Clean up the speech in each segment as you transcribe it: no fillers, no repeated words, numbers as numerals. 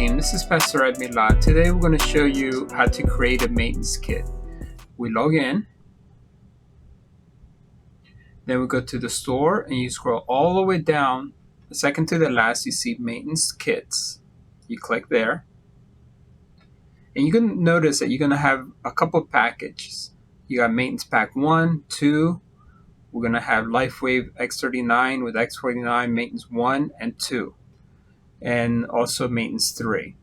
team, this is Pastor Ed Milad. Today we're going to show you how to create a maintenance kit. We log in, then we go to the store and you scroll all the way down, the second to the last you see maintenance kits. You click there and you're going to notice that you're going to have a couple of packages. You got maintenance pack 1, 2, we're going to have Lifewave X39 with X49 maintenance 1 and 2. And also maintenance 3.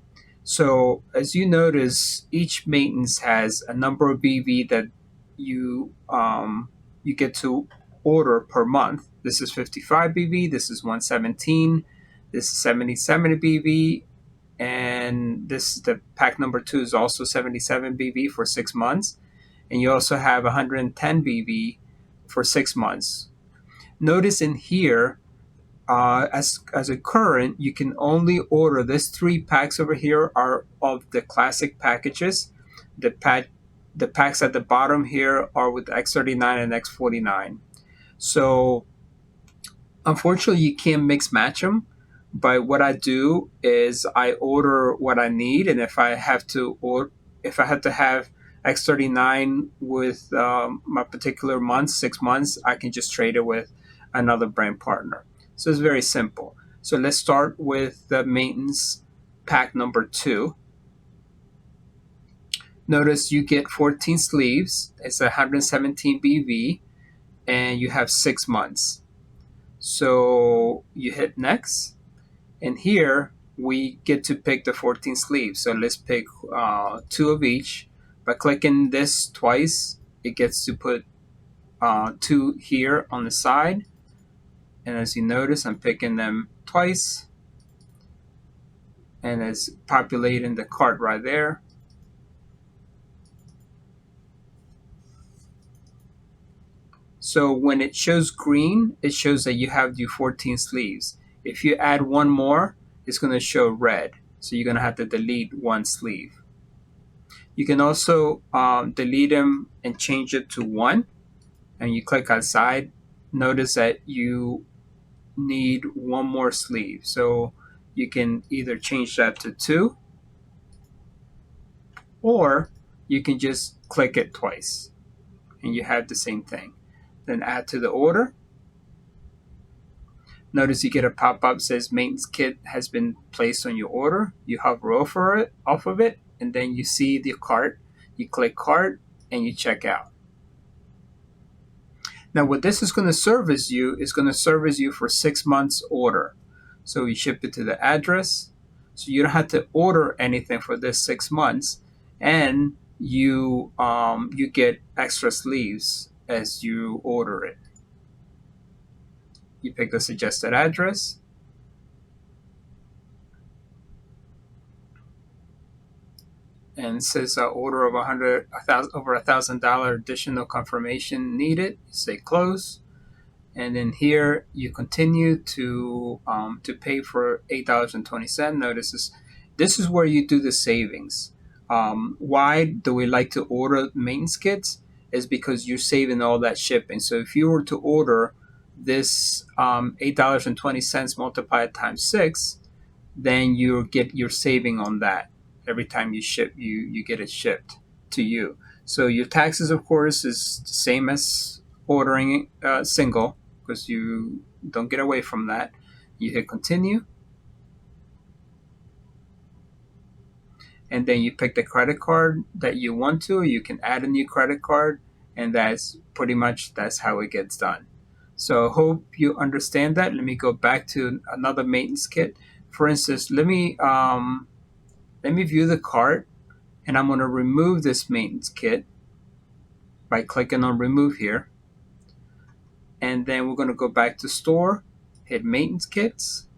So as you notice, each maintenance has a number of BV that you get to order per month. This is 55 BV, this is 117, this is 77 BV, and this is the pack number 2 is also 77 BV for 6 months. And you also have 110 BV for 6 months. Notice in here, as a current, you can only order this 3 packs over here are of the classic packages. The packs at the bottom here are with X39 and X49. So unfortunately you can't mix match them, but what I do is I order what I need, and if I have to have X39 with my particular month, 6 months, I can just trade it with another brand partner. So it's very simple. So let's start with the maintenance pack number 2. Notice you get 14 sleeves. It's 117 BV and you have 6 months. So you hit next, and here we get to pick the 14 sleeves. So let's pick 2 of each. By clicking this twice, it gets to put 2 here on the side. And as you notice, I'm picking them twice, and it's populating the cart right there. So when it shows green, it shows that you have your 14 sleeves. If you add one more, it's going to show red. So you're going to have to delete 1 sleeve. You can also delete them and change it to 1. And you click outside. Notice that you need 1 more sleeve, so you can either change that to 2, or you can just click it twice and you have the same thing. Then add to the order. Notice you get a pop-up says maintenance kit has been placed on your order. You hover off of it, and then you see the cart. You click cart and you check out. Now what this is going to service you is going to service you for 6 months order. So you ship it to the address. So you don't have to order anything for this 6 months, and you get extra sleeves as you order it. You pick the suggested address. And it says order of over $1,000 additional confirmation needed. You say close, and then here you continue to pay for $8.20. Notice this is where you do the savings. Why do we like to order maintenance kits? Is because you're saving all that shipping. So if you were to order this $8.20 multiplied times 6, then you're saving on that. Every time you ship, you get it shipped to you. So your taxes, of course, is the same as ordering single, because you don't get away from that. You hit continue, and then you pick the credit card that you want to. You can add a new credit card, and that's how it gets done. So I hope you understand that. Let me go back to another maintenance kit. For instance, let me view the cart, and I'm going to remove this maintenance kit by clicking on remove here. And then we're going to go back to store, hit maintenance kits,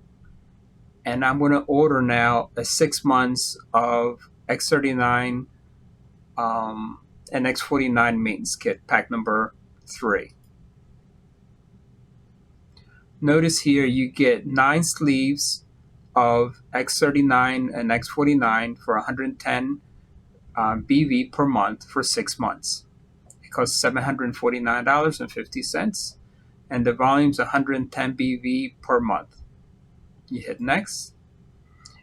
and I'm going to order now a 6 months of X39 and X49 maintenance kit, pack number 3. Notice here you get 9 sleeves of X39 and X49 for 110 BV per month for 6 months. It costs $749.50, and the volume's 110 BV per month. You hit next,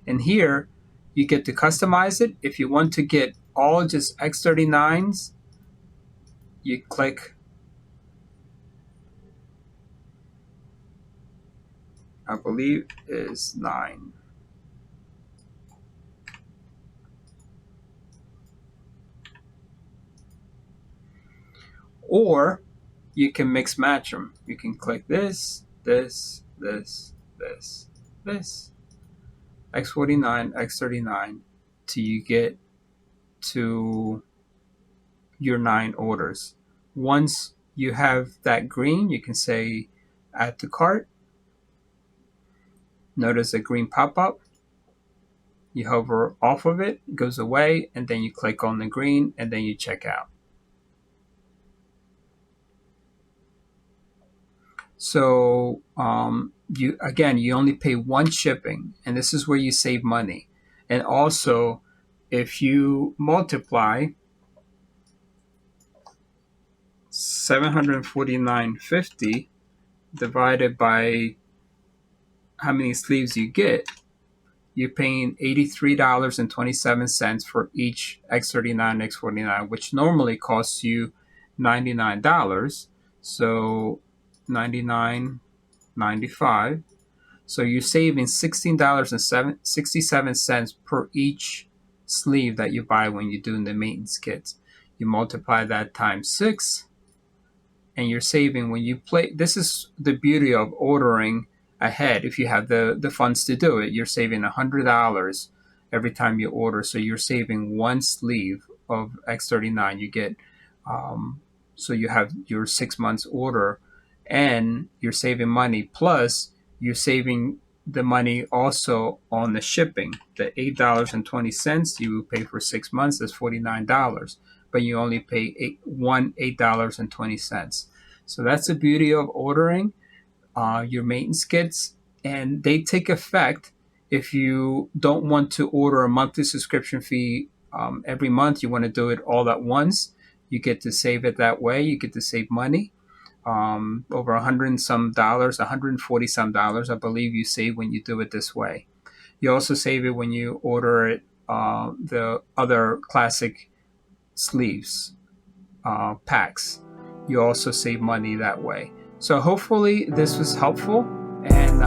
and here you get to customize it. If you want to get all just X39s, you click, I believe is 9. Or you can mix match them. You can click this, this, this, this, this, X49, X39, till you get to your 9 orders. Once you have that green, you can say add to cart. Notice a green pop-up. You hover off of it, it goes away, and then you click on the green, and then you check out. So you only pay 1 shipping, and this is where you save money. And also, if you multiply 749.50 divided by how many sleeves you get, you're paying $83.27 for each X39, X49, which normally costs you $99. So $99.95. So you're saving $16.67 per each sleeve that you buy when you're doing the maintenance kits. You multiply that times 6, and you're saving when you play. This is the beauty of ordering ahead. If you have the funds to do it, you're saving $100 every time you order. So you're saving 1 sleeve of X39. You get so you have your 6 months order, and you're saving money. Plus, you're saving the money also on the shipping. The $8.20 you will pay for 6 months is $49, but you only pay $8.20. So that's the beauty of ordering your maintenance kits, and they take effect if you don't want to order a monthly subscription fee every month. You want to do it all at once. You get to save it that way. You get to save money. Over $100 and some dollars, $140 some dollars, I believe you save when you do it this way. You also save it when you order it the other classic sleeves packs. You also save money that way. So hopefully this was helpful, and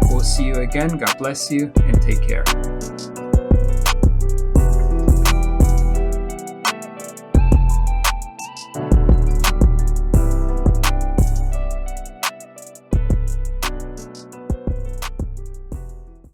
we'll see you again. God bless you, and take care.